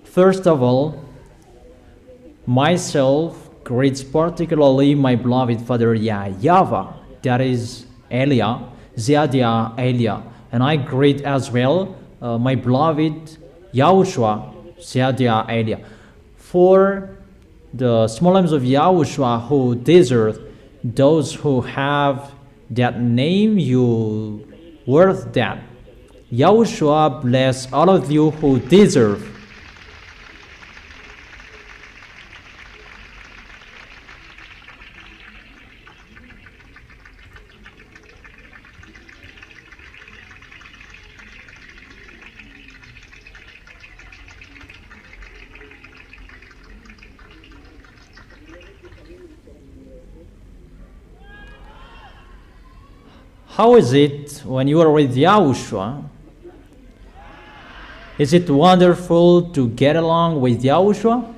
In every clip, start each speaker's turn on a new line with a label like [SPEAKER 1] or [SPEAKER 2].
[SPEAKER 1] First of all, myself greets particularly my beloved father YAHVAH, that is Elia, Ziadia Elia, and I greet as well my beloved YAHOSHUA, Ziadia Elia. For the small names of YAHOSHUA who deserve, those who have that name, you worth that. YAHOSHUA bless all of you who deserve. How is it when you are with YAHOSHUA? Is it wonderful to get along with YAHOSHUA?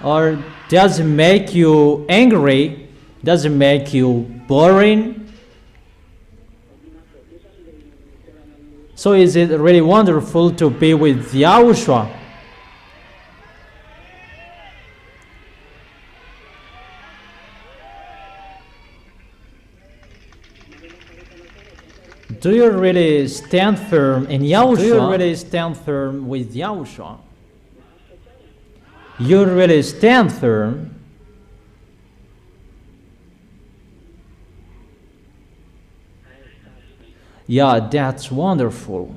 [SPEAKER 1] Or does it make you angry? Does it make you boring? So is it really wonderful to be with YAHOSHUA? Do you really stand firm in YAHOSHUA? Do you really stand firm with YAHOSHUA? You really stand firm? Yeah, that's wonderful.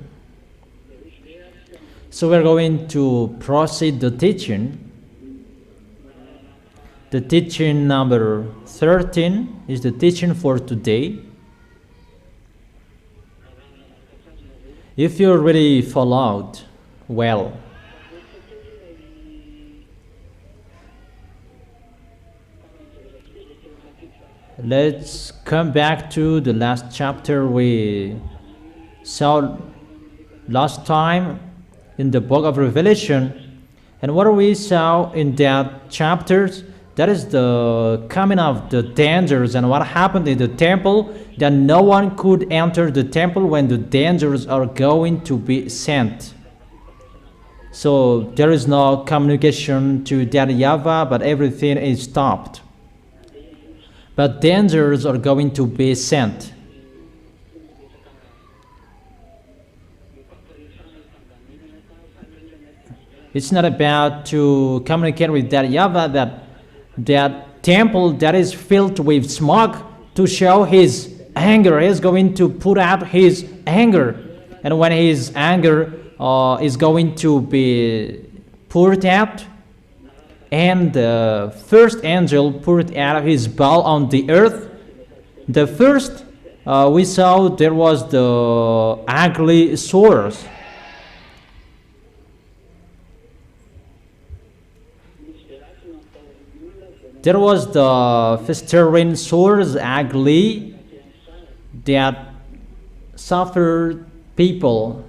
[SPEAKER 1] So we're going to proceed the teaching. The teaching number 13 is the teaching for today. If you really followed well, let's come back to the last chapter we saw last time in the book of Revelation. And what we saw in that chapters, that is the coming of the dangers and what happened in the temple, that no one could enter the temple when the dangers are going to be sent. So there is no communication to that YAHVAH, but everything is stopped. But dangers are going to be sent. It's not about to communicate with that YAHVAH, that temple that is filled with smoke to show his anger. He is going to put out his anger. And when his anger is going to be poured out, and the first angel poured out his bowl on the earth, the first we saw there was the ugly sores. There was the festering sores, ugly, that suffered people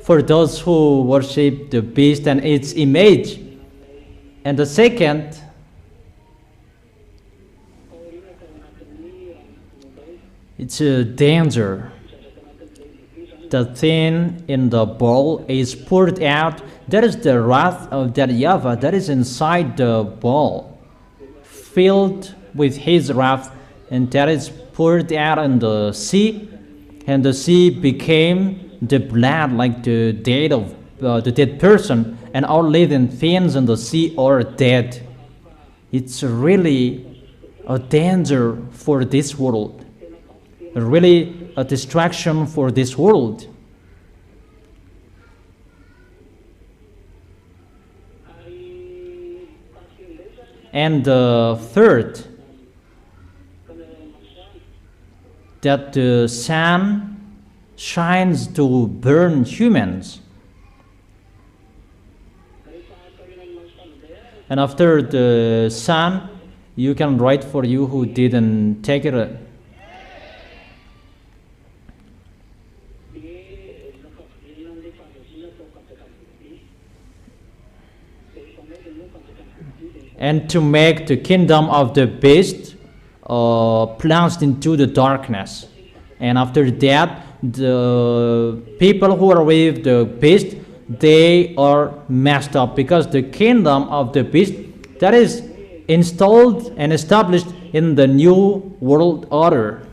[SPEAKER 1] for those who worship the beast and its image. And the second, it's a danger. The thing in the bowl is poured out. That is the wrath of that YAHVAH that is inside the bowl, filled with his wrath, and that is poured out in the sea, and the sea became the blood, like the dead person, and all living things in the sea are dead. It's really a danger for this world, really a distraction for this world. And the third, that the sun shines to burn humans. And after the sun, you can write for you who didn't take it. And to make the kingdom of the beast plunged into the darkness. And after that, the people who are with the beast they are messed up, because the kingdom of the beast that is installed and established in the new world order.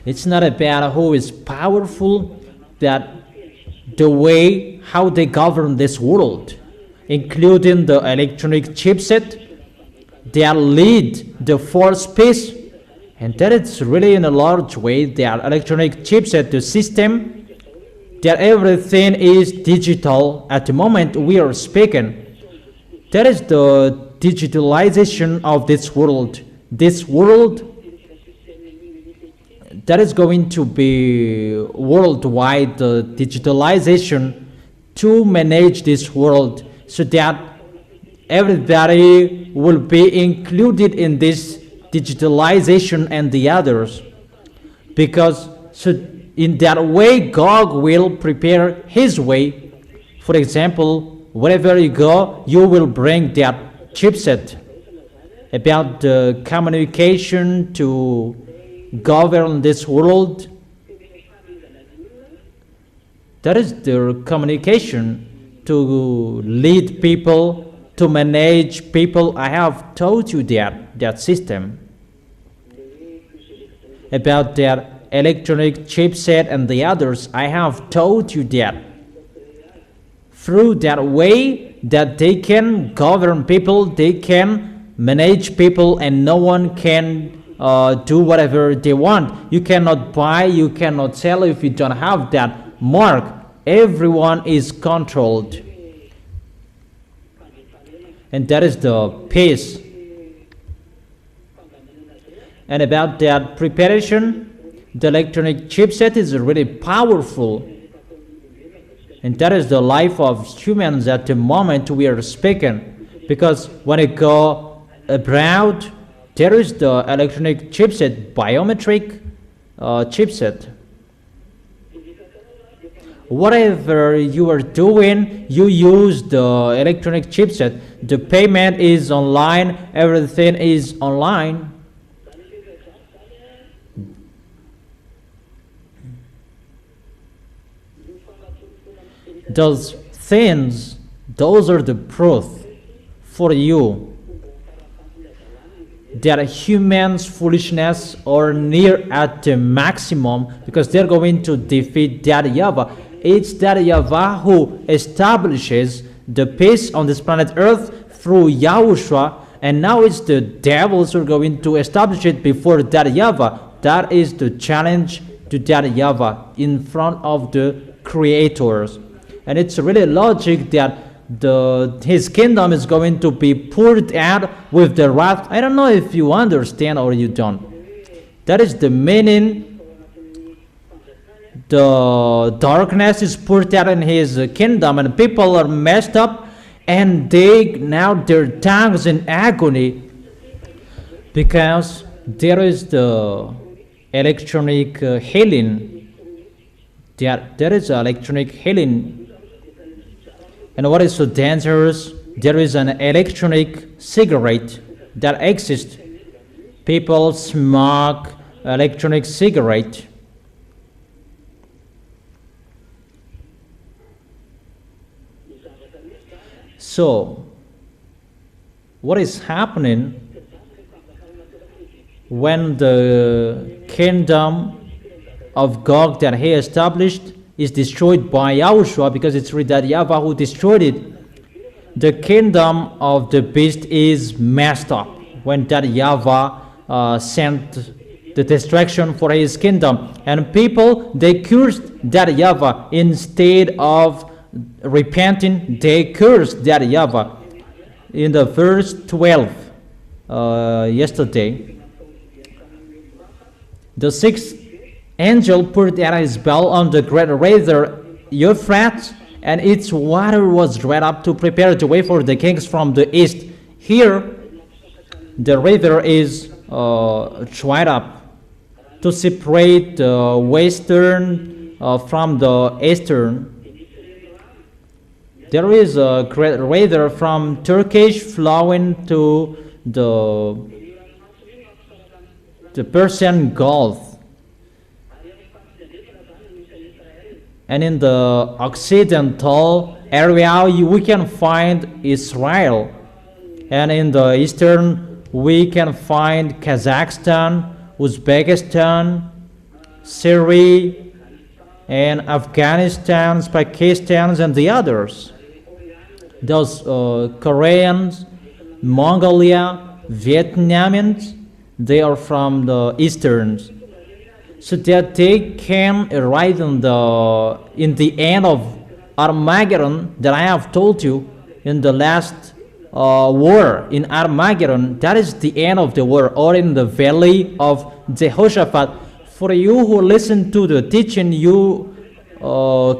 [SPEAKER 1] It's not about who is powerful, that the way how they govern this world, including the electronic chipset that lead the fourth peace, and that it's really in a large way their electronic chipset, the system, that everything is digital at the moment we are speaking. That is the digitalization of this world. This world that is going to be worldwide digitalization to manage this world, so that everybody will be included in this digitalization and the others. Because so in that way God will prepare his way. For example, wherever you go, you will bring that chipset about the communication to govern this world. That is the communication to lead people, to manage people. I have told you that system about that electronic chipset and the others. I have told you that through that way that they can govern people, they can manage people, and no one can do whatever they want. You cannot buy, you cannot sell if you don't have that mark. Everyone is controlled, and that is the peace. And about that preparation, the electronic chipset is really powerful, and that is the life of humans at the moment we are speaking. Because when you go abroad, there is the electronic chipset, biometric chipset. Whatever you are doing, you use the electronic chipset. The payment is online, everything is online. Those things, those are the proof for you that humans' foolishness are near at the maximum, because they're going to defeat that YAHVAH. It's that YAHVAH who establishes the peace on this planet Earth through YAHOSHUA, and now it's the devils who are going to establish it before that YAHVAH. That is the challenge to that YAHVAH in front of the creators. And it's really logic that his kingdom is going to be poured out with the wrath. I don't know if you understand or you don't. That is the meaning. The darkness is poured out in his kingdom, and people are messed up, and their tongues in agony, because there is the electronic healing. There is electronic healing. And what is so dangerous? There is an electronic cigarette that exists. People smoke electronic cigarette. So, what is happening when the kingdom of Gog that he established is destroyed by YAHOSHUA, because it's really that YAHVAH who destroyed it? The kingdom of the beast is messed up when that YAHVAH sent the destruction for his kingdom, and people, they cursed that YAHVAH. Instead of repenting, they cursed that YAHVAH. In the verse 12 yesterday, the sixth angel poured out his bell on the great river Euphrates, and its water was dried up to prepare the way for the kings from the east. Here, the river is dried up to separate the western from the eastern. There is a great river from Turkish flowing to the Persian Gulf. And in the occidental area, we can find Israel. And in the eastern, we can find Kazakhstan, Uzbekistan, Syria, and Afghanistan, Pakistan, and the others. Those Koreans, Mongolia, Vietnamians, they are from the easterns. So that they can arrive in the end of Armageddon that I have told you in the last war in Armageddon. That is the end of the war, or in the valley of Jehoshaphat. For you who listen to the teaching, you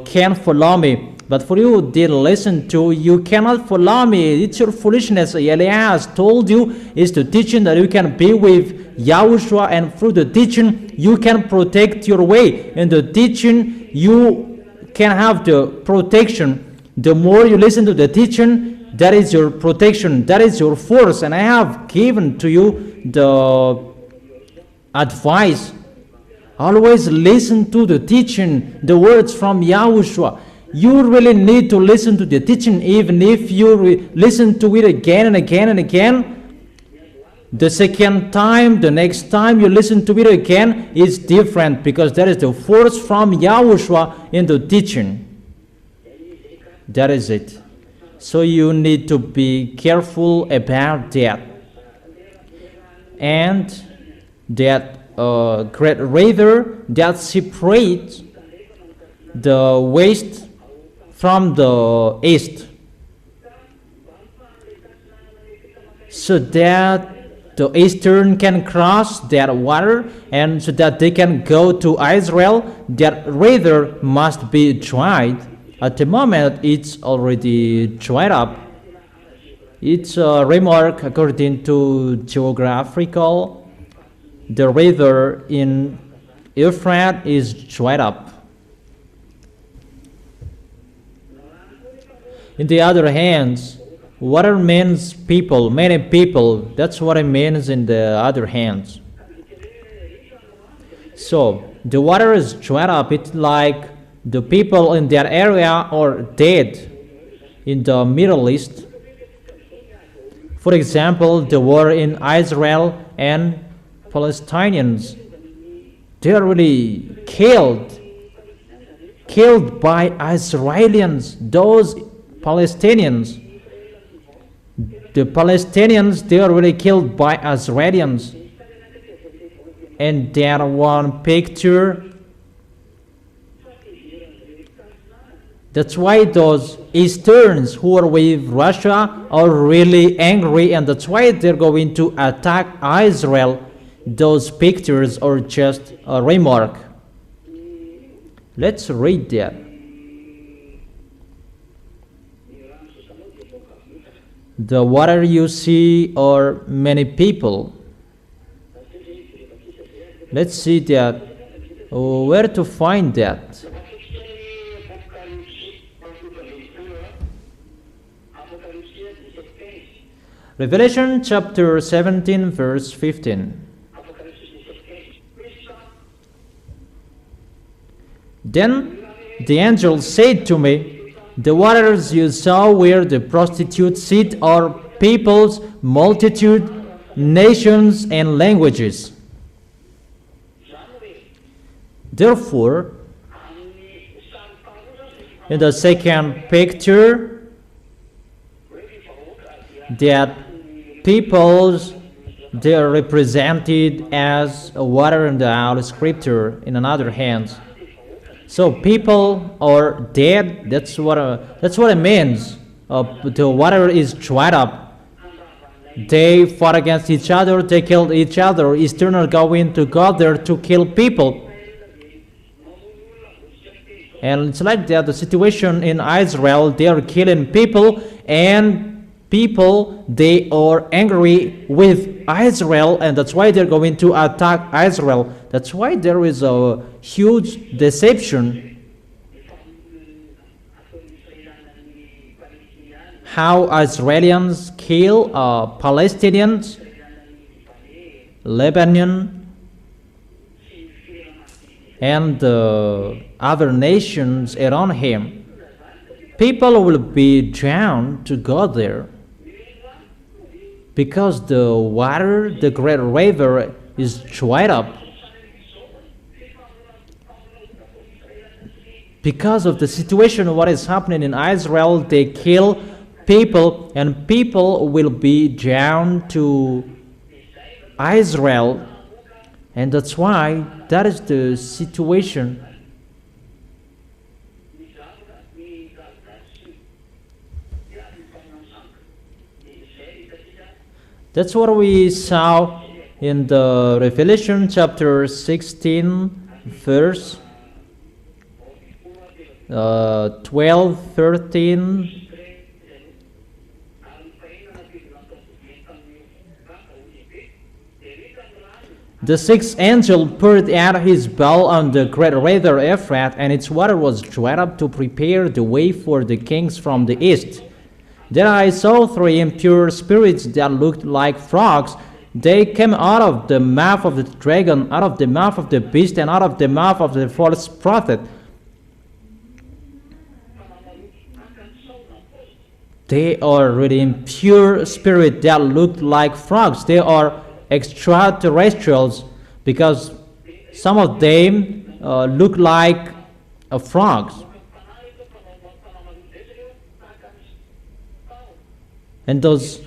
[SPEAKER 1] can follow me. But for you who didn't listen to, you cannot follow me. It's your foolishness. Elias told you is the teaching that you can be with Yahushua, and through the teaching you can protect your way. In the teaching you can have the protection. The more you listen to the teaching, that is your protection, that is your force. And I have given to you the advice. Always listen to the teaching, the words from Yahushua. You really need to listen to the teaching, even if you listen to it again and again and again. The second time, the next time you listen to it again is different, because there is the force from Yahushua in the teaching. That is it. So you need to be careful about that. And that great river that separates the west from the east, so that the eastern can cross that water, and so that they can go to Israel. That river must be dried. At the moment, it's already dried up. It's a remark according to geographical. The river in Euphrates is dried up. In the other hand, water means people, many people. That's what it means in the other hand. So the water is dried up. It's like the people in that area are dead in the Middle East. For example, the war in Israel and Palestinians, they are really killed by Israelis. Those Palestinians, the Palestinians, they are really killed by Israelis. And that one picture, that's why those Easterns who are with Russia are really angry, and that's why they're going to attack Israel. Those pictures are just a remark. Let's read that. The water you see are many people. Let's see that. Where to find that? Revelation chapter 17 verse 15. Then the angel said to me, the waters you saw where the prostitutes sit are peoples, multitude, nations, and languages. Therefore, in the second picture, that peoples, they are represented as water in the Holy Scripture in another hand. So people are dead. That's what it means. The water is dried up. They fought against each other. They killed each other. Eastern are going to go there to kill people. And it's like that. The situation in Israel, they are killing people, and people, they are angry with Israel, and that's why they're going to attack Israel. That's why there is a huge deception. How Israelis kill Palestinians, Lebanon, and the other nations around him. People will be drawn to go there because the water, the great river, is dried up. Because of the situation, what is happening in Israel, they kill people, and people will be drawn to Israel, and that's why that is the situation. That's what we saw in the Revelation chapter 16, verse 12, 13. The sixth angel poured out his bowl on the great river Euphrates, and its water was dried up to prepare the way for the kings from the east. Then I saw three impure spirits that looked like frogs. They came out of the mouth of the dragon, out of the mouth of the beast, and out of the mouth of the false prophet. They are really impure spirits that look like frogs. They are extraterrestrials because some of them look like frogs. And those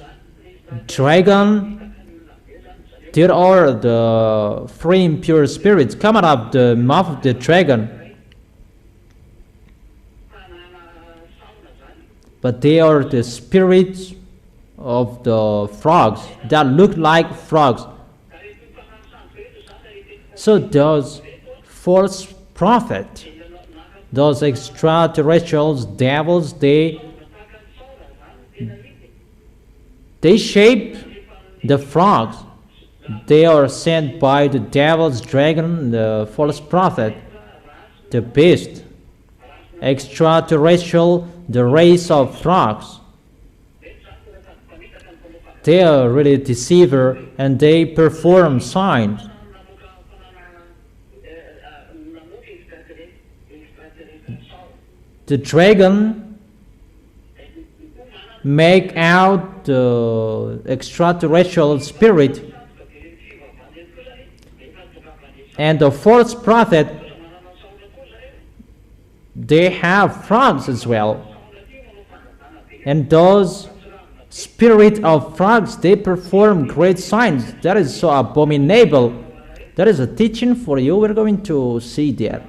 [SPEAKER 1] dragon, there are the three impure spirits coming out of the mouth of the dragon. But they are the spirits of the frogs that look like frogs. So those false prophets, those extraterrestrials, devils, they shape the frogs. They are sent by the devil's dragon, the false prophet, the beast, extraterrestrial, the race of frogs. They are really deceiver, and they perform signs. The dragon make out the extraterrestrial spirit, and the false prophet, they have frogs as well. And those spirit of frogs, they perform great signs. That is so abominable. That is a teaching for you. We're going to see that.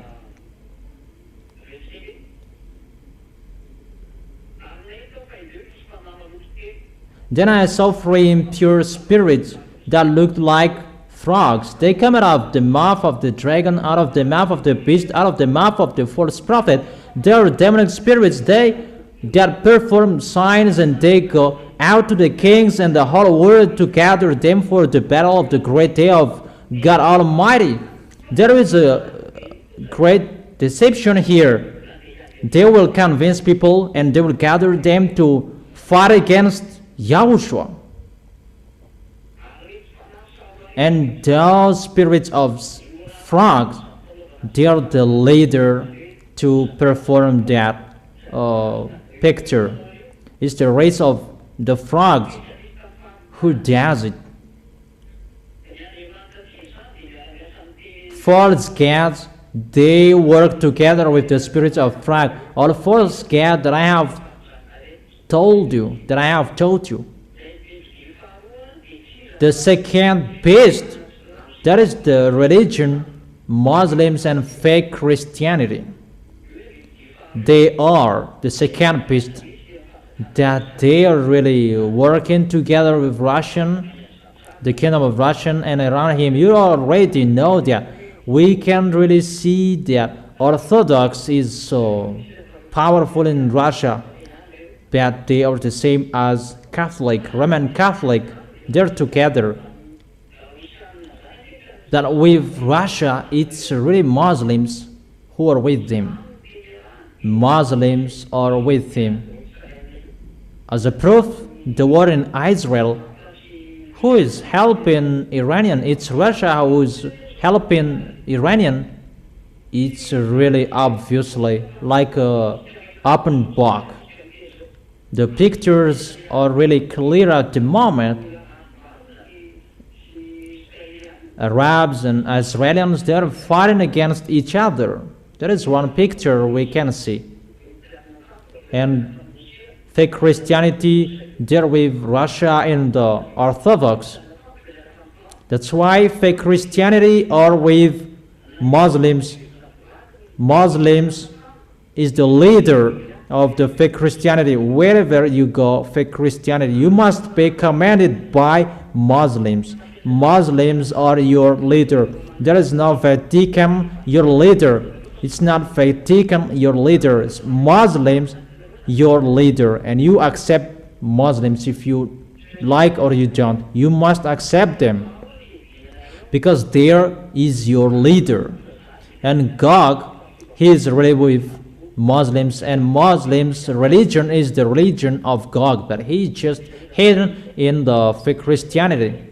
[SPEAKER 1] Then I saw three impure spirits that looked like frogs. They come out of the mouth of the dragon, out of the mouth of the beast, out of the mouth of the false prophet. They are demonic spirits. That perform signs, and they go out to the kings and the whole world to gather them for the battle of the great day of God Almighty. There is a great deception here. They will convince people, and they will gather them to fight against YAHOSHUA. And those spirits of frogs, they are the leader to perform that picture. It's the race of the frogs who does it. False gods, they work together with the spirits of frog. All false gods that I have told you, The second beast, that is the religion, Muslims and fake Christianity. They are the second beast, that they are really working together with the kingdom of Russia and around him. You already know that. We can really see that Orthodox is so powerful in Russia, but they are the same as Catholic, Roman Catholic. They're together. That with Russia, it's really Muslims who are with them. Muslims are with him. As a proof, the war in Israel, who is helping Iranian? It's Russia who is helping Iranian. it's really obviously like a open book. The pictures are really clear at the moment. Arabs and Israelis, they are fighting against each other. There is one picture we can see. And fake Christianity there with Russia and the Orthodox. That's why fake Christianity are with Muslims. Muslims is the leader of the fake Christianity. Wherever you go, fake Christianity, you must be commanded by Muslims. Muslims are your leader. There is no Vatican, your leader. It's not Vatican, your leader. It's Muslims, your leader. And you accept Muslims if you like or you don't. You must accept them because there is your leader. And God, he is really with Muslims, and Muslims' religion is the religion of God, but he is just hidden in the fake Christianity.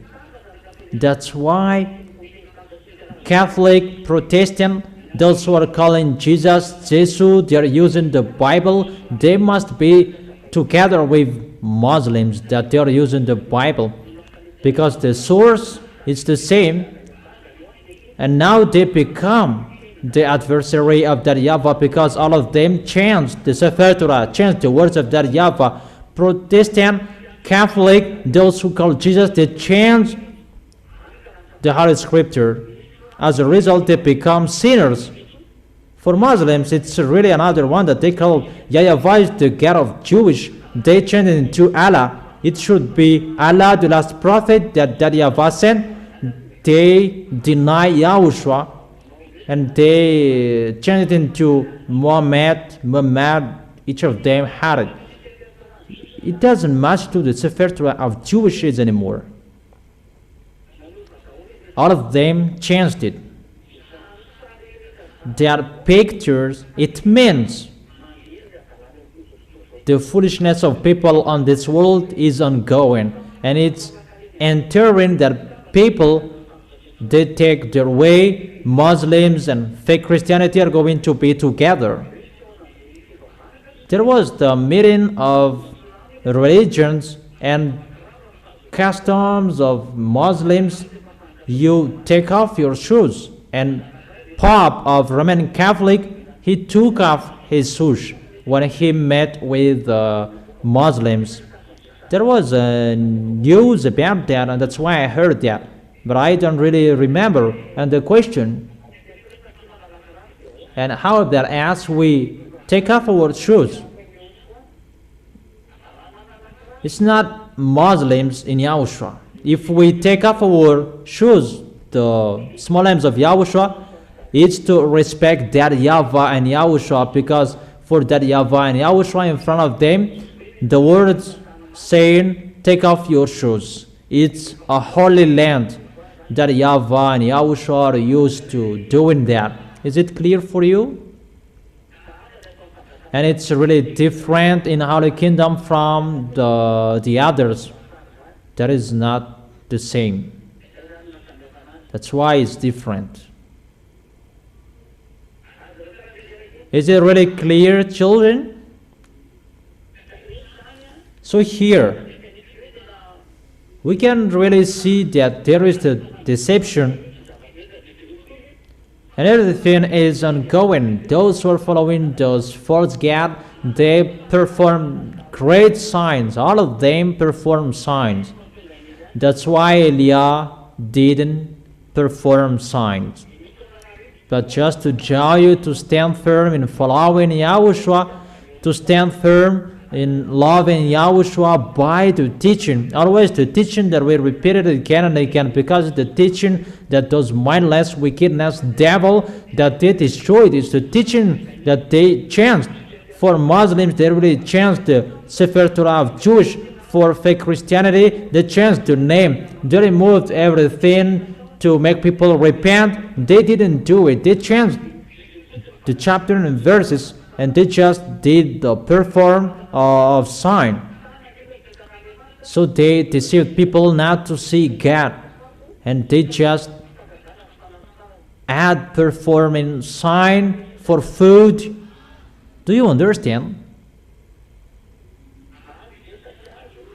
[SPEAKER 1] That's why Catholic, Protestant, those who are calling Jesus, Jesus, they are using the Bible, they must be together with Muslims that they are using the Bible because the source is the same, and now they become the adversary of that YAHVAH because all of them changed the Sefer Torah, changed the words of that YAHVAH. Protestant, Catholic, those who call Jesus, they changed the Holy Scripture. As a result, they become sinners. For Muslims, it's really another one that they call YAHVAH is the God of Jewish. They changed it into Allah. It should be Allah, the last prophet that YAHVAH sent. They deny YAHOSHUA and they changed it into Muhammad. Each of them had it. It doesn't match to the Sefer Torah of Jewishes anymore. All of them changed it. Their pictures, it means the foolishness of people on this world is ongoing, and it's entering that people, they take their way. Muslims and fake Christianity are going to be together. There was the meeting of religions and customs of Muslims. You take off your shoes, and Pope of Roman Catholic, he took off his shoes when he met with Muslims. There was news about that, and that's why I heard that, but I don't really remember. And the question, and how that as we take off our shoes, it's not Muslims in YAHOSHUA. If we take off our shoes, the small names of YAHOSHUA, it's to respect that YAHVAH and YAHOSHUA, because for that YAHVAH and YAHOSHUA in front of them, the words saying, take off your shoes. It's a holy land that YAHVAH and YAHOSHUA are used to doing that. Is it clear for you? And it's really different in Holy Kingdom from the others. That is not the same. That's why it's different. Is it really clear, children? So here, we can really see that there is the deception, and everything is ongoing. Those who are following those false gods, they perform great signs. All of them perform signs. That's why Elijah didn't perform signs. But just to draw you to stand firm in following YAHOSHUA, to stand firm in loving YAHOSHUA by the teaching. Always the teaching that we repeated again and again, because the teaching that those mindless, wickedness, devil that they destroyed is the teaching that they changed. For Muslims, they really changed the Sefer Torah of Jewish. For fake Christianity, they changed the name. They removed everything to make people repent. They didn't do it. They changed the chapter and verses, and they just did the perform of sign. So they deceived people not to see God, and they just at performing sign for food. Do you understand?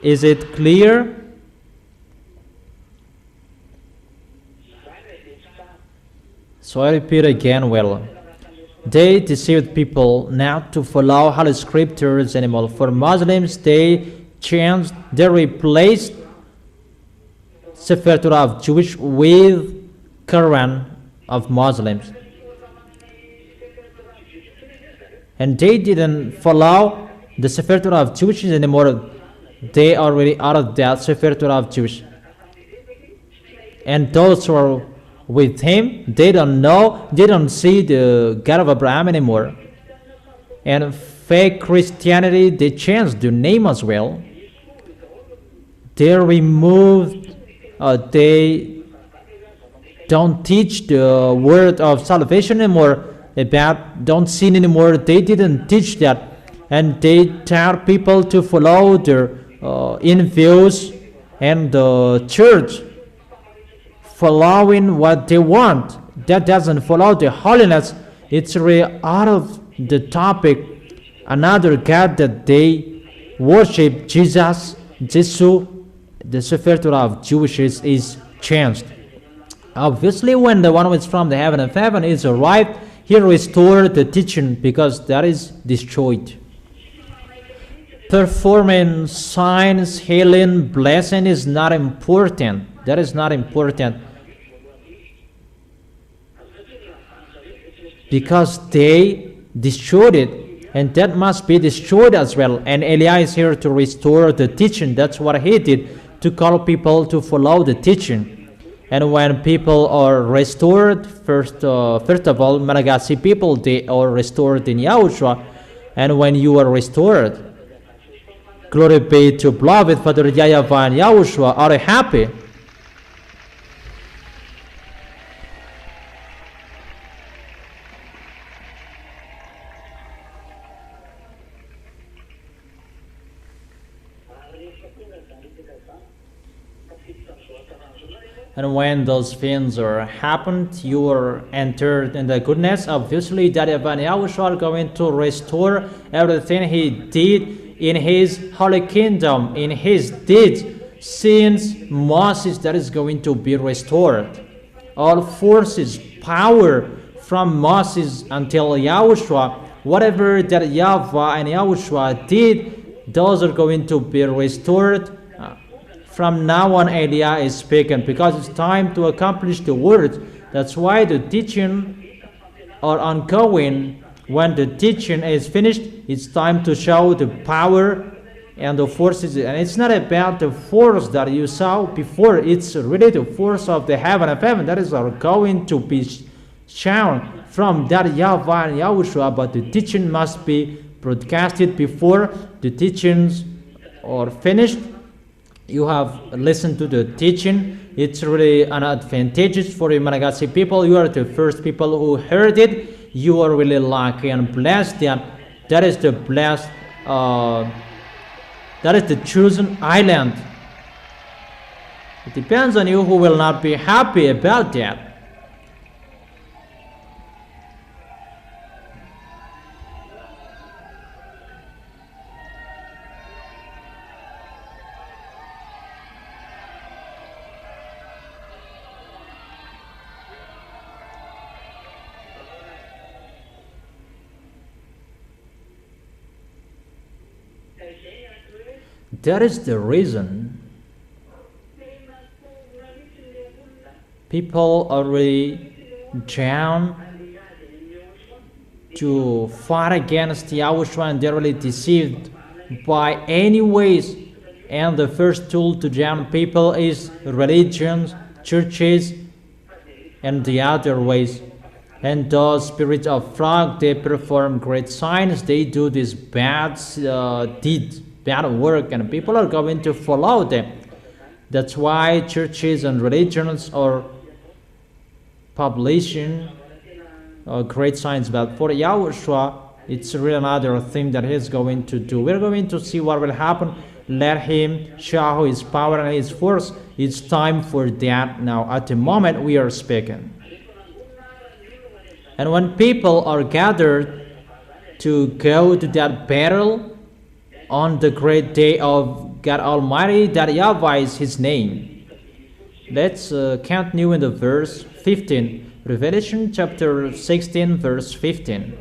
[SPEAKER 1] Is it clear? So I repeat again, well, they deceived people not to follow Holy Scriptures anymore. For Muslims, they replaced Sefer Torah of Jewish with Quran of Muslims. And they didn't follow the Sefer Torah of Jewish anymore. They are already out of that Sefer Torah of Jewish. And those who are with him, they don't know, they don't see the God of Abraham anymore. And fake Christianity, they changed the name as well. They removed, they don't teach the word of salvation anymore, about don't sin anymore. They didn't teach that. And they tell people to follow their in-views and the church following what they want. That doesn't follow the holiness. It's really out of the topic. Another God that they worship, Jesus, the Sefer Torah of Jewish is changed. Obviously, when the one who is from the heaven of heaven is arrived, he restored the teaching because that is destroyed. Performing signs, healing, blessing is not important. That is not important. Because they destroyed it, and that must be destroyed as well. And Eliah is here to restore the teaching. That's what he did, to call people to follow the teaching. And when people are restored, first of all, Malagasy people, they are restored in Yahushua. And when you are restored, glory be to beloved Father YAHVAH and YAHOSHUA are happy. And when those things are happened, you are entered in the goodness. Obviously, YAHVAH and YAHOSHUA are going to restore everything he did in his holy kingdom, in his deeds. Since Moses, that is going to be restored. All forces, power from Moses until YAHOSHUA, whatever that YAHVAH and YAHOSHUA did, those are going to be restored. From now on, Eliah is speaking because it's time to accomplish the word. That's why the teaching are ongoing. When the teaching is finished, it's time to show the power and the forces. And it's not about the force that you saw before. It's really the force of the heaven of heaven that is going to be shown from that YAHVAH and YAHOSHUA. But the teaching must be broadcasted before the teachings are finished. You have listened to the teaching. It's really an advantage for the Malagasy people. You are the first people who heard it. You are really lucky and blessed. That is the blessed, that is the chosen island. It depends on you who will not be happy about that. That is the reason people are really down to fight against Yahushua, and they're really deceived by any ways. And the first tool to drown people is religions, churches, and the other ways. And those spirits of frog, they perform great signs. They do this bad deeds, bad work, and people are going to follow them. That's why churches and religions are publishing great signs. But for Yahushua, it's really another thing that he's going to do. We're going to see what will happen. Let him show his power and his force. It's time for that now. At the moment we are speaking. And when people are gathered to go to that battle on the great day of God Almighty, that YAHVAH is His name. Let's continue in the verse 15. Revelation chapter 16, verse 15.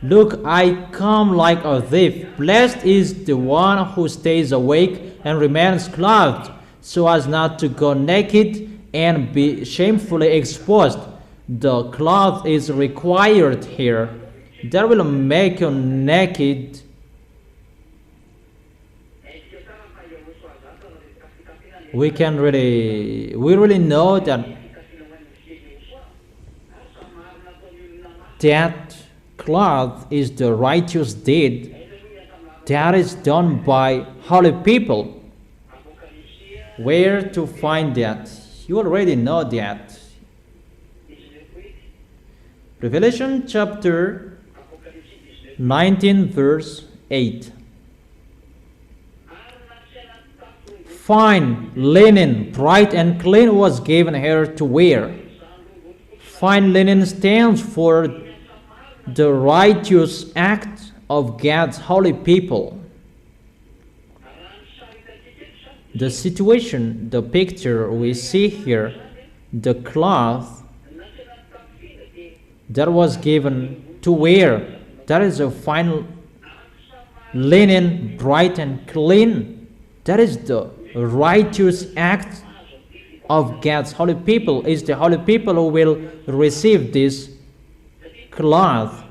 [SPEAKER 1] Look, I come like a thief. Blessed is the one who stays awake and remains clothed, so as not to go naked and be shamefully exposed. The cloth is required here. That will make you naked. We really know that cloth is the righteous deed that is done by holy people. Where to find that? You already know that. Revelation chapter 19, verse 8. Fine linen, bright and clean, was given her to wear. Fine linen stands for the righteous act of God's holy people. The situation, the picture we see here, the cloth that was given to wear, that is a fine linen, bright and clean. That is the righteous act of God's holy people. Is the holy people who will receive this cloth.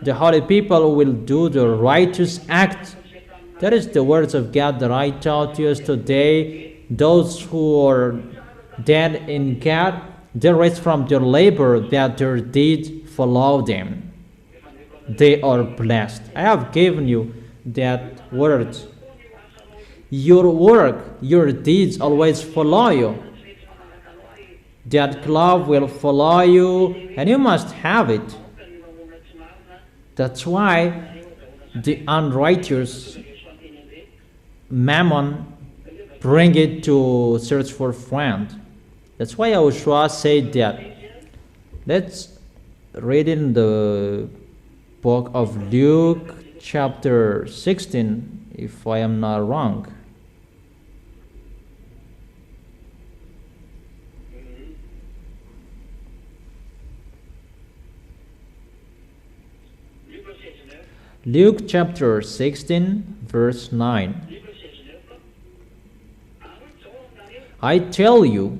[SPEAKER 1] The holy people who will do the righteous act. That is the words of God that I taught you today. Those who are dead in God, they rest from their labor, that their deeds follow them. They are blessed. I have given you that word. Your work, your deeds always follow you. That cloth will follow you, and you must have it. That's why the unrighteous mammon bring it to search for friend. That's why YAHOSHUA said that. Let's read in the book of Luke chapter 16, if I am not wrong. Luke chapter 16, verse 9. I tell you,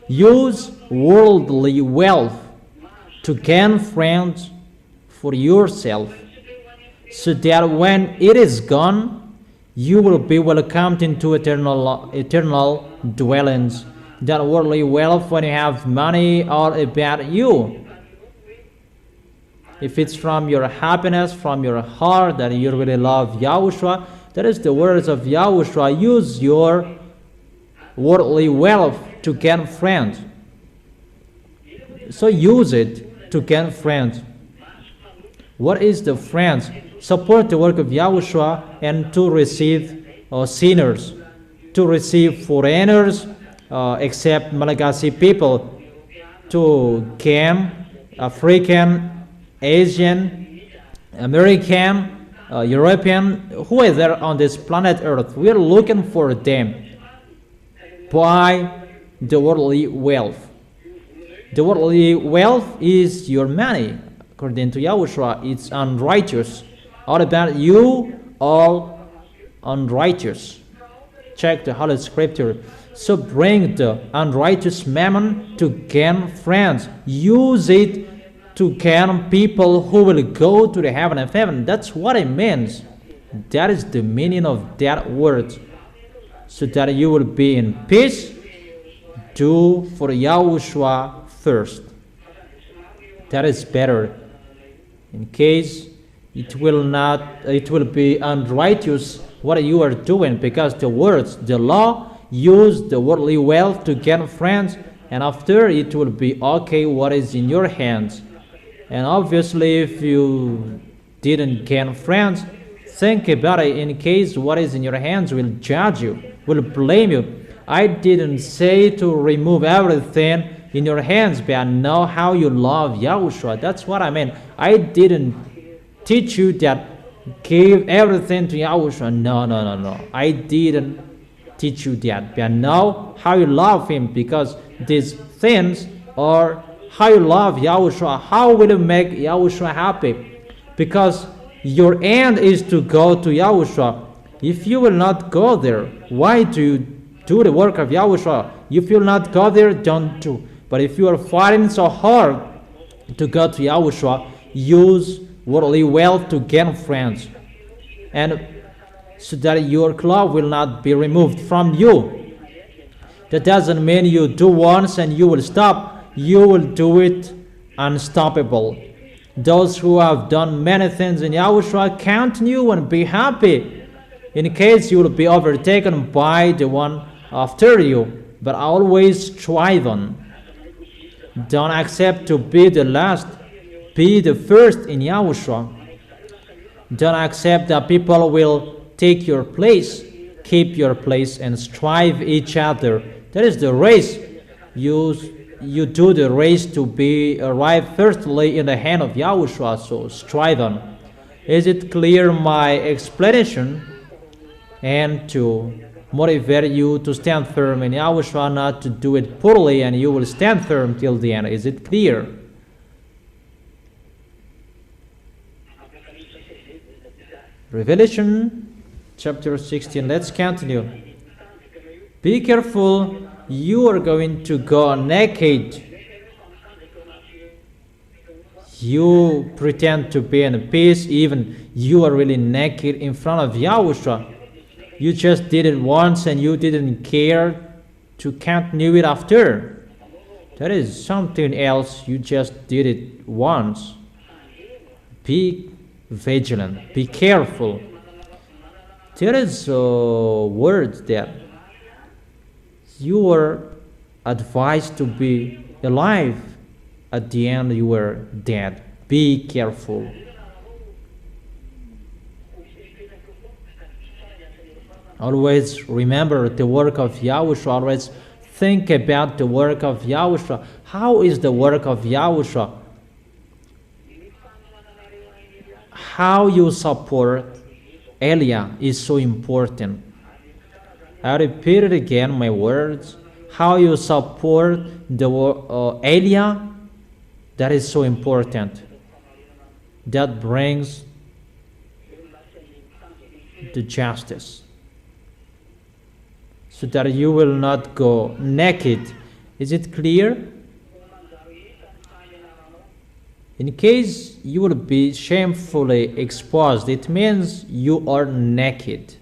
[SPEAKER 1] use worldly wealth to gain friends for yourself, so that when it is gone, you will be welcomed into eternal dwellings. That worldly wealth, when you have money, are about you. If it's from your happiness, from your heart, that you really love YAHOSHUA, that is the words of YAHOSHUA. Use your worldly wealth to gain friends. So use it to gain friends. What is the friends? Support the work of YAHOSHUA and to receive sinners, to receive foreigners, except Malagasy people, to gain African, Asian, American, European, who is there on this planet Earth. We are looking for them. By the worldly wealth. The worldly wealth is your money. According to YAHOSHUA, it's unrighteous. All about you, all unrighteous. Check the Holy Scripture. So bring the unrighteous mammon to gain friends. Use it to gain people who will go to the heaven of heaven. That's what it means. That is the meaning of that word. So that you will be in peace. Do for YAHOSHUA first. That is better. In case it will be unrighteous what you are doing, because the words, the law, use the worldly wealth to gain friends, and after it will be okay what is in your hands. And obviously, if you didn't gain friends, think about it. In case what is in your hands will judge you, will blame you. I didn't say to remove everything in your hands, but I know how you love Yahushua. That's what I mean. I didn't teach you that give everything to Yahushua. No. I didn't teach you that. But I know how you love him, because these things are how you love Yahushua. How will you make Yahushua happy? Because your end is to go to Yahushua. If you will not go there, why do you do the work of Yahushua? If you will not go there, don't do. But if you are fighting so hard to go to Yahushua, use worldly wealth to gain friends, and so that your cloth will not be removed from you. That doesn't mean you do once and you will stop. You will do it unstoppable. Those who have done many things in Yahushua, count on you and be happy, in case you will be overtaken by the one after you. But always strive on. Don't accept to be the last. Be the first in Yahushua. Don't accept that people will take your place. Keep your place and strive each other. That is the race. You do the race to be arrived firstly in the hand of Yahushua. So strive on. Is it clear my explanation? And to motivate you to stand firm in Yahushua, not to do it poorly, and you will stand firm till the end. Is it clear? Revelation chapter 16. Let's continue. Be careful. You are going to go naked. You pretend to be in peace, even you are really naked in front of Yahushua. You just did it once and you didn't care to continue it after. That is something else. You just did it once. Be vigilant. Be careful. There is a word that you are advised to be alive. At the end you were dead. Be careful. Always remember the work of Yahushua. Always think about the work of Yahushua. How is the work of Yahushua? How you support Elia is so important. I repeat it again, my words. How you support the Elia, that is so important. That brings the justice. So that you will not go naked. Is it clear? In case you will be shamefully exposed, it means you are naked.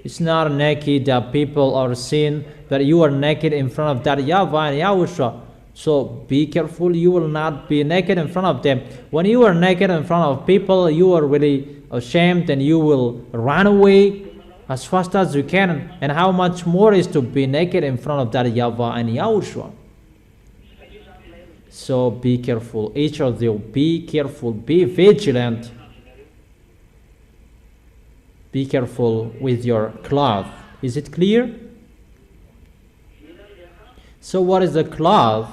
[SPEAKER 1] It's not naked that people are seeing, but you are naked in front of that YAHVAH and YAHOSHUA. So be careful, you will not be naked in front of them. When you are naked in front of people, you are really ashamed and you will run away as fast as you can. And how much more is to be naked in front of that YAHVAH and YAHOSHUA. So be careful, each of you, be careful, be vigilant. Be careful with your cloth. Is it clear? So what is the cloth?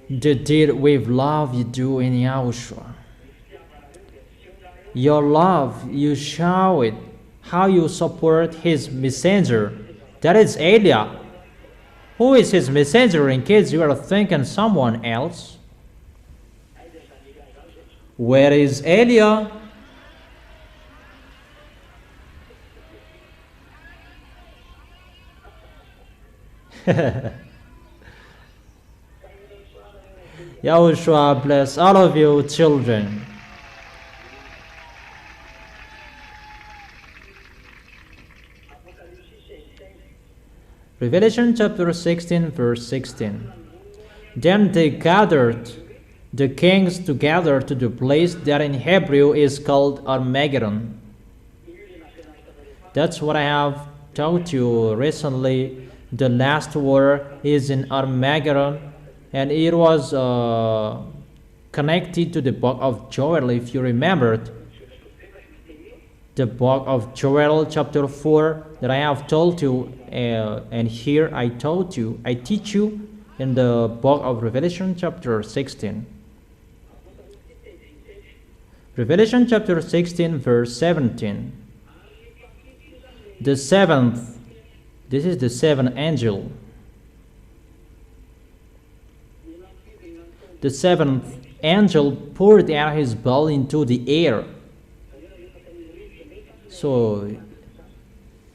[SPEAKER 1] The deed with love you do in Yahushua. Your love, you show it. How you support his messenger. That is Elia. Who is his messenger, in case you are thinking someone else? Where is Elia? Yahushua bless all of you children. Revelation chapter 16 verse 16. Then they gathered the kings together to the place that in Hebrew is called Armageddon. That's what I have taught you recently. The last war is in Armageddon, and it was connected to the book of Joel, if you remembered. the book of Joel chapter 4 that I have told you, and here I teach you in the book of Revelation chapter 16. Revelation chapter 16 verse 17. The seventh, this is the seventh angel. The seventh angel poured out his bowl into the air. So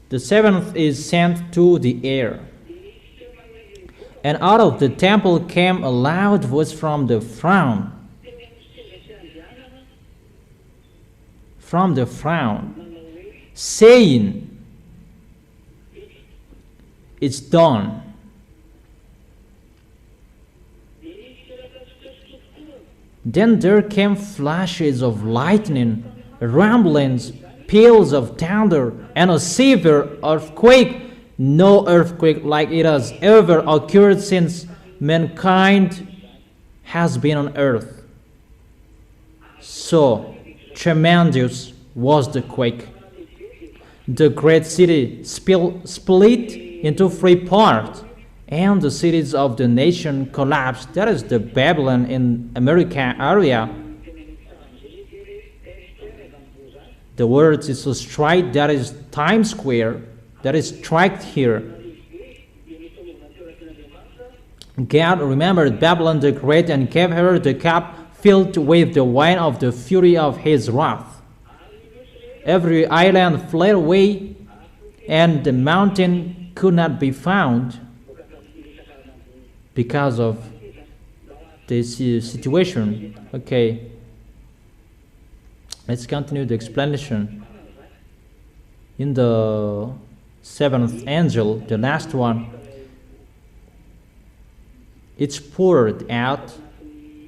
[SPEAKER 1] the seventh is sent to the air. And out of the temple came a loud voice from the throne. From the throne, saying, "It's done." Then there came flashes of lightning, rumblings, peals of thunder, and a severe earthquake. No earthquake like it has ever occurred since mankind has been on earth. So tremendous was the quake. The great city split into three parts, and the cities of the nation collapsed. That is the Babylon in America area. The word is so straight, that is Times Square, that is striked here. God remembered Babylon the Great and gave her the cup filled with the wine of the fury of his wrath. Every island fled away, and the mountain could not be found because of this situation. Okay, let's continue the explanation. In the seventh angel, the last one, it's poured out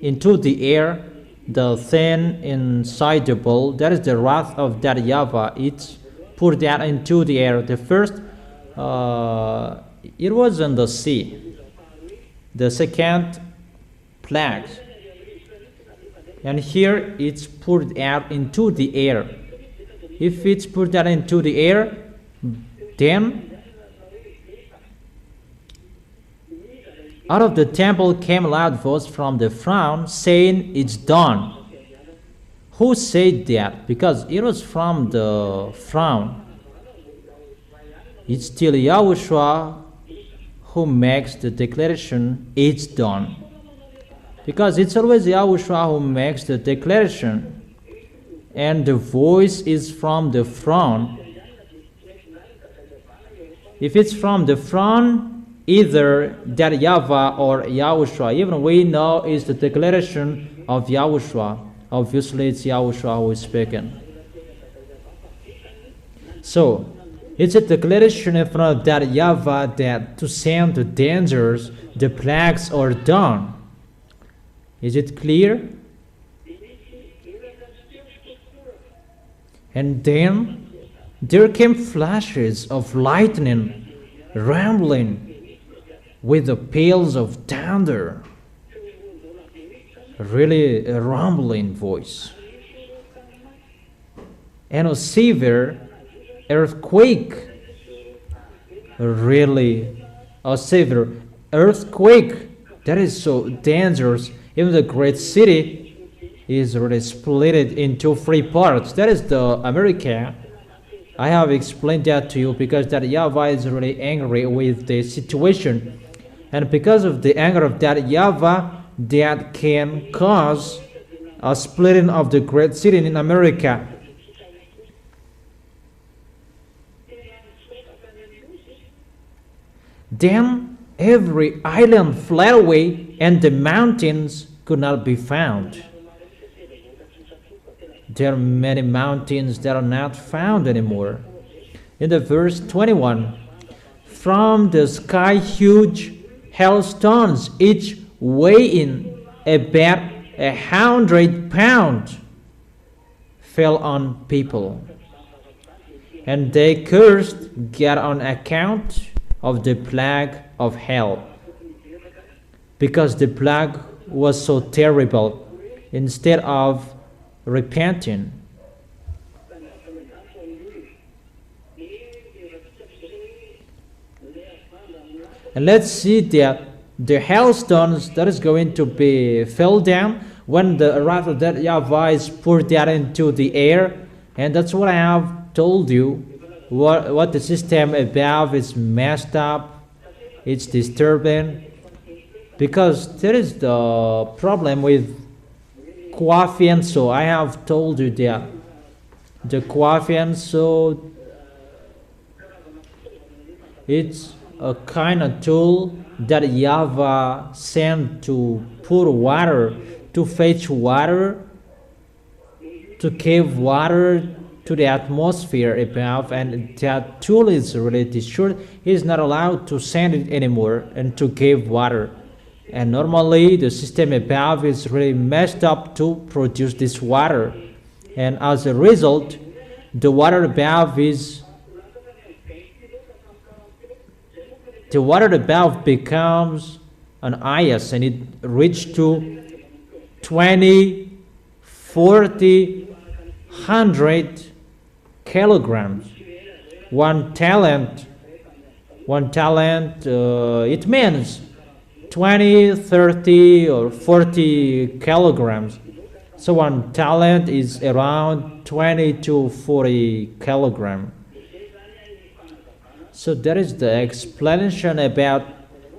[SPEAKER 1] into the air, the thing inside the bowl, that is the wrath of that YAHVAH. It's poured out into the air. The first, it was in the sea. The second, plague. And here it's poured out into the air. If it's poured out into the air, then out of the temple came a loud voice from the throne saying, "It's done." Who said that? Because it was from the throne. It's still YAHOSHUA who makes the declaration, "It's done." Because it's always YAHOSHUA who makes the declaration. And the voice is from the throne. If it's from the throne, either that YAHVAH or YAHOSHUA, even we know is the declaration of YAHOSHUA. Obviously, it's YAHOSHUA who is speaking. So, it's a declaration in front of that YAHVAH that to send the dangers, the plagues are done. Is it clear? And then there came flashes of lightning, rumbling, with the peals of thunder. Really a rumbling voice. And a severe earthquake. Really a severe earthquake. That is so dangerous. Even the great city is really split into three parts. That is the America. I have explained that to you because that YAHVAH is really angry with the situation. And because of the anger of that YAHVAH, that can cause a splitting of the great city in America. Then every island fled away, and the mountains could not be found. There are many mountains that are not found anymore. In the verse 21, from the sky huge hailstones, each weighing about 100 pounds, fell on people. And they cursed God on account of the plague of hell, because the plague was so terrible. Instead of repenting, And let's see that the hailstones that is going to be fell down when the wrath of that YAHVAH is poured out into the air. And that's what I have told you. What the system above is messed up. It's disturbing. Because there is the problem with so I have told you that the so it's a kind of tool that YAHVAH sent to pour water, to fetch water, to give water to the atmosphere above, and that tool is really destroyed. He is not allowed to send it anymore and to give water. And normally the system above is really messed up to produce this water. And as a result, the water above becomes an ice, and it reached to 20, 40, 100 kilograms. One talent, it means 20, 30, or 40 kilograms. So one talent is around 20 to 40 kilograms. So that is the explanation about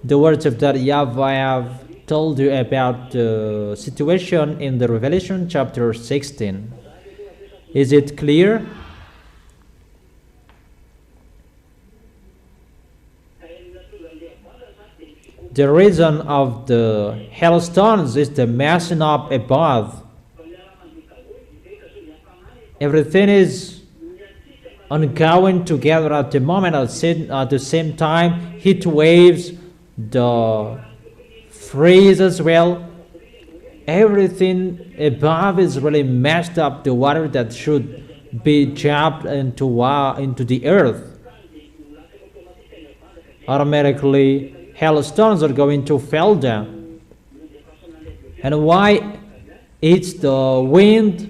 [SPEAKER 1] the words of that YAHVAH I have told you about the situation in the Revelation chapter 16. Is it clear? The reason of the hailstones is the messing up above. Everything is ongoing together at the moment. At the same time, heat waves, the freeze as well. Everything above is really messed up. The water that should be dropped into the earth, automatically hailstones are going to fall down. And why? It's the wind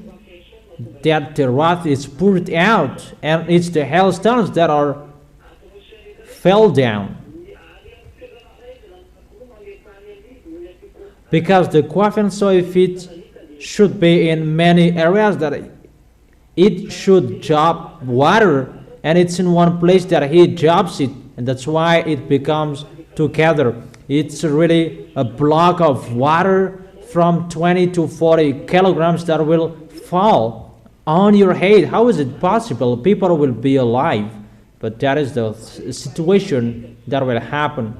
[SPEAKER 1] that the wrath is poured out, and it's the hailstones that are fell down. Because the coffin, so if it should be in many areas that it should drop water, and it's in one place that he drops it, and that's why it becomes together. It's really a block of water from 20 to 40 kilograms that will fall on your head. How is it possible? People will be alive, but that is the situation that will happen.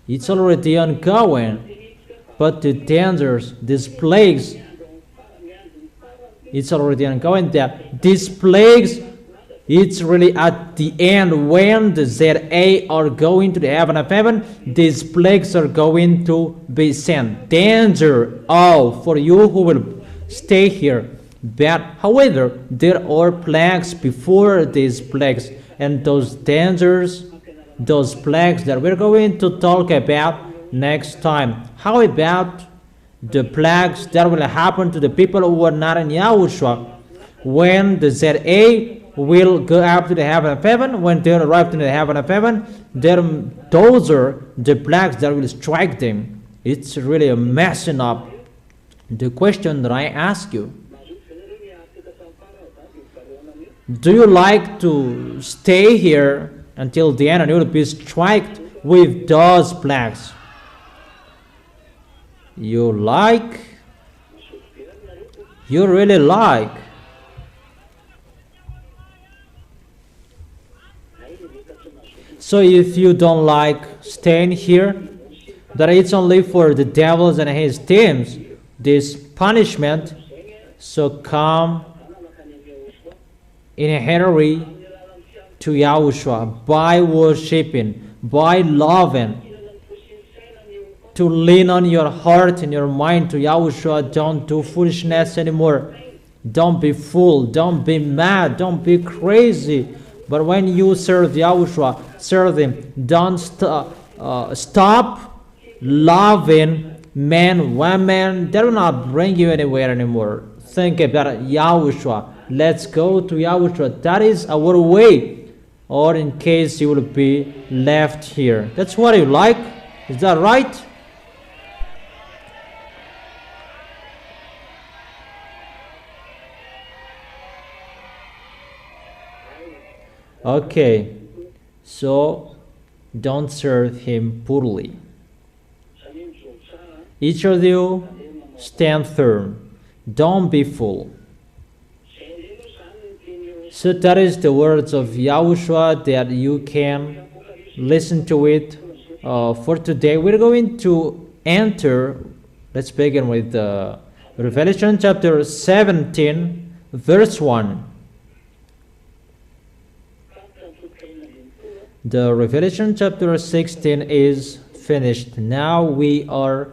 [SPEAKER 1] It's already ongoing, but the dangers, these plagues, it's already ongoing. That these plagues, it's really at the end when the ZA are going to the heaven of heaven, these plagues are going to be sent. Danger, for you who will stay here. But however, there are plagues before these plagues, and those dangers, those plagues that we're going to talk about next time. How about the plagues that will happen to the people who are not in YAHOSHUA when the ZA will go up to the heaven of heaven? When they arrive to the heaven of heaven, those are the plagues that will strike them. It's really a messing up. The question that I ask you, do you like to stay here until the end and you will be struck with those plagues? You like? You really like? So if you don't like staying here, that it's only for the devils and his teams, this punishment, so come in a hurry to YAHOSHUA by worshiping, by loving, to lean on your heart and your mind to YAHOSHUA. Don't do foolishness anymore. Don't be fool. Don't be mad. Don't be crazy. But when you serve YAHOSHUA, serve Him. Don't stop loving men, women. They will not bring you anywhere anymore. Think about YAHOSHUA. let's go to YAHOSHUA. That is our way. Or in case you will be left here. That's what you like. Is that right? Okay. So don't serve him poorly. Each of you stand firm. Don't be fooled. So that is the words of YAHOSHUA that you can listen to it for today. We're going to enter, let's begin with Revelation chapter 17, verse 1. The Revelation chapter 16 is finished. Now we are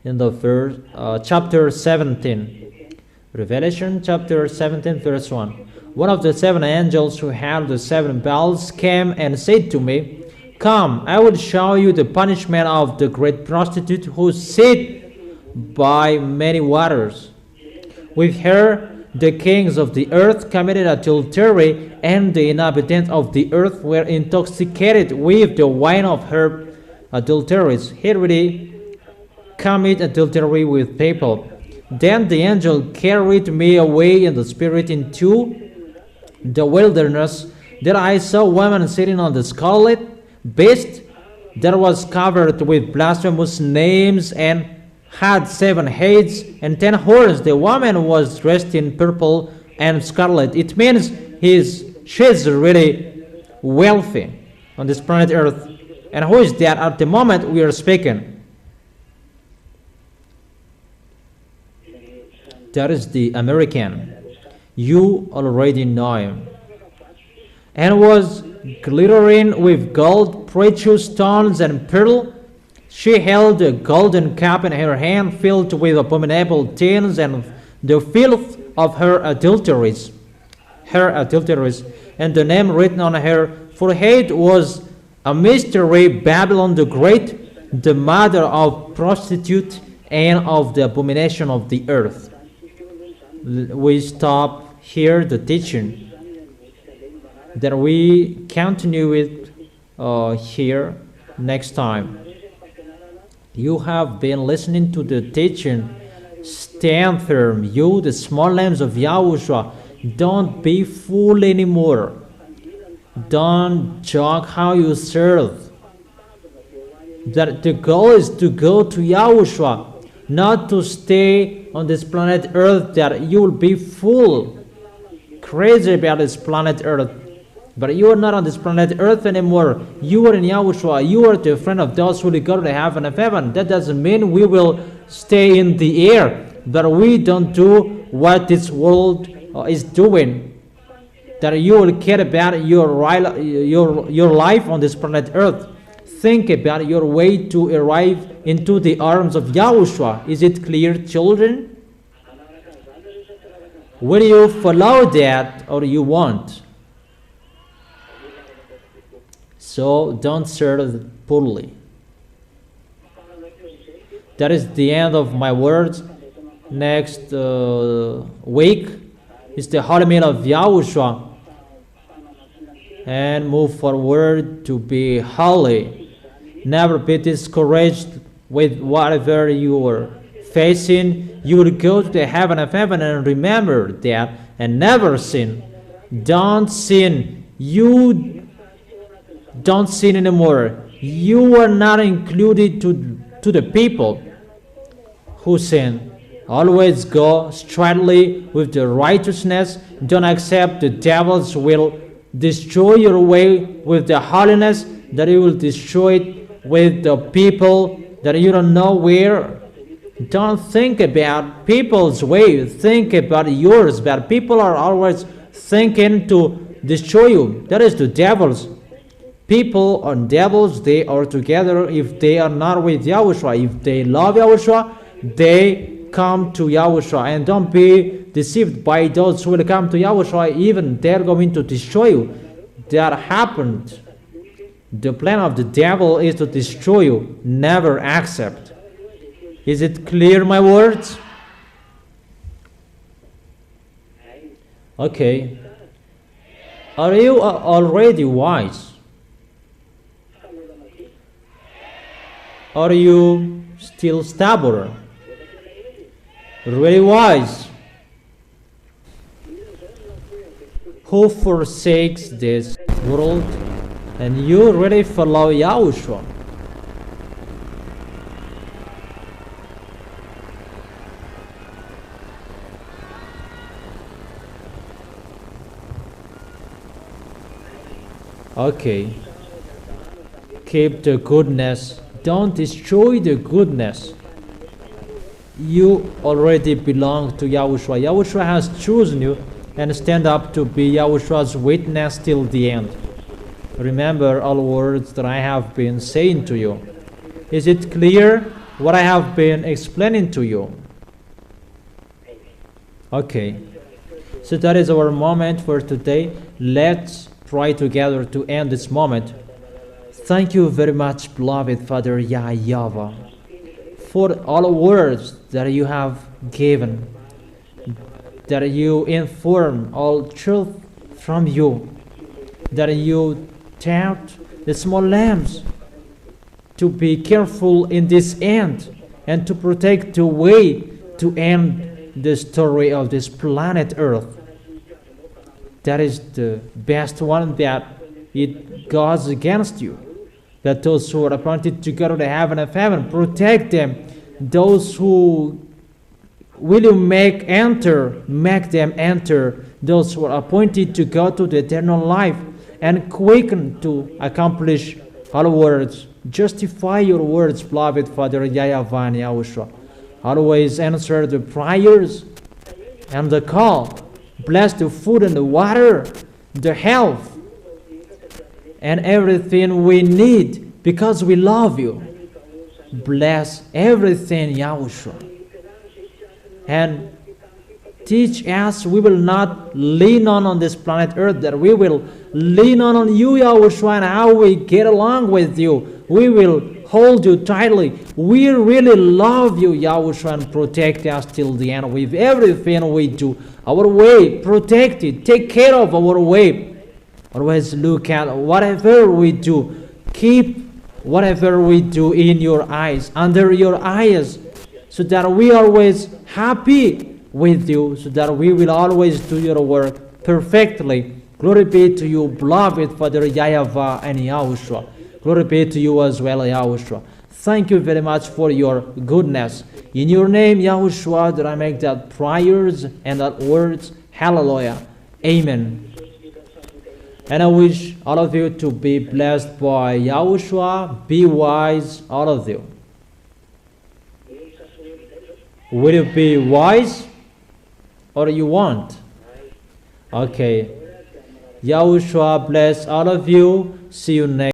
[SPEAKER 1] in the verse, chapter 17. Revelation chapter 17, verse 1. One of the seven angels who had the seven bells came and said to me, "Come, I will show you the punishment of the great prostitute who sat by many waters. With her the kings of the earth committed adultery, and the inhabitants of the earth were intoxicated with the wine of her adulteries. He really commit adultery with people." Then the angel carried me away in the spirit into the wilderness. There I saw a woman sitting on the scarlet beast that was covered with blasphemous names and had 7 heads and 10 horns. The woman was dressed in purple and scarlet. It means she's really wealthy on this planet Earth. And who is that at the moment we are speaking? That is the American. You already know him. And was glittering with gold, precious stones, and pearl. She held a golden cup in her hand filled with abominable things and the filth of her adulteries. And the name written on her forehead was a mystery, Babylon the Great, the mother of prostitute and of the abomination of the earth. We stop here the teaching. Then we continue it here next time. You have been listening to the teaching. Stand firm. You, the small lambs of YAHOSHUA, don't be fooled anymore. Don't joke how you serve. That the goal is to go to YAHOSHUA, not to stay on this planet Earth, that you will be full, crazy about this planet Earth. But you are not on this planet Earth anymore. You are in YAHOSHUA. You are the friend of those who will go to the heaven of heaven. That doesn't mean we will stay in the air, but we don't do what this world is doing. That you will care about your life on this planet Earth. Think about your way to arrive into the arms of YAHOSHUA. Is it clear, children? Will you follow that or you won't? So don't serve poorly. That is the end of my words. Next week is the Holy Meal of YAHOSHUA. And move forward to be holy. Never be discouraged with whatever you are facing. You will go to the heaven of heaven, and remember that, and never sin. Don't sin. You don't sin anymore. You are not included to the people who sin. Always go straightly with the righteousness. Don't accept the devil's will. Destroy your way with the holiness, that you will destroy it with the people that you don't know where. Don't think about people's way. Think about yours. But people are always thinking to destroy you. That is the devils. People and devils, they are together if they are not with YAHOSHUA. If they love YAHOSHUA, they come to YAHOSHUA. And don't be deceived by those who will come to YAHOSHUA. Even they're going to destroy you. That happened. The plan of the devil is to destroy you. Never accept. Is it clear, my words? Okay. Are you already wise? Are you still stubborn? Really wise? Who forsakes this world and you really follow Yahushua? Okay. Keep the goodness. Don't destroy the goodness. You already belong to Yahushua. Yahushua has chosen you and stand up to be Yahushua's witness till the end. Remember all words that I have been saying to you. Is it clear what I have been explaining to you? Okay. So that is our moment for today. Let's pray together to end this moment. Thank you very much, beloved Father YAHVAH, for all words that you have given, that you inform all truth from you, that you taught the small lambs to be careful in this end and to protect the way to end the story of this planet Earth. That is the best one, that it goes against you. That those who are appointed to go to the heaven of heaven, protect them. Those who will you make them enter. Those who are appointed to go to the eternal life and quicken to accomplish all words. Justify your words, beloved Father YAHVAH and YAHOSHUA. Always answer the prayers and the call. Bless the food and the water, the health, and everything we need because we love you. Bless everything, Yahushua. And teach us we will not lean on this planet Earth, that we will lean on you, Yahushua, and how we get along with you. We will hold you tightly. We really love you, Yahushua, and protect us till the end with everything we do. Our way, protect it. Take care of our way. Always look at whatever we do. Keep whatever we do in your eyes, under your eyes, so that we are always happy with you, so that we will always do your work perfectly. Glory be to you, beloved Father YAHVAH and Yahushua. Glory be to you as well, Yahushua. Thank you very much for your goodness. In your name, Yahushua, that I make that prayers and that words. Hallelujah. Amen. And I wish all of you to be blessed by Yahushua. Be wise, all of you. Will you be wise or you want? Okay. Yahushua bless all of you. See you next.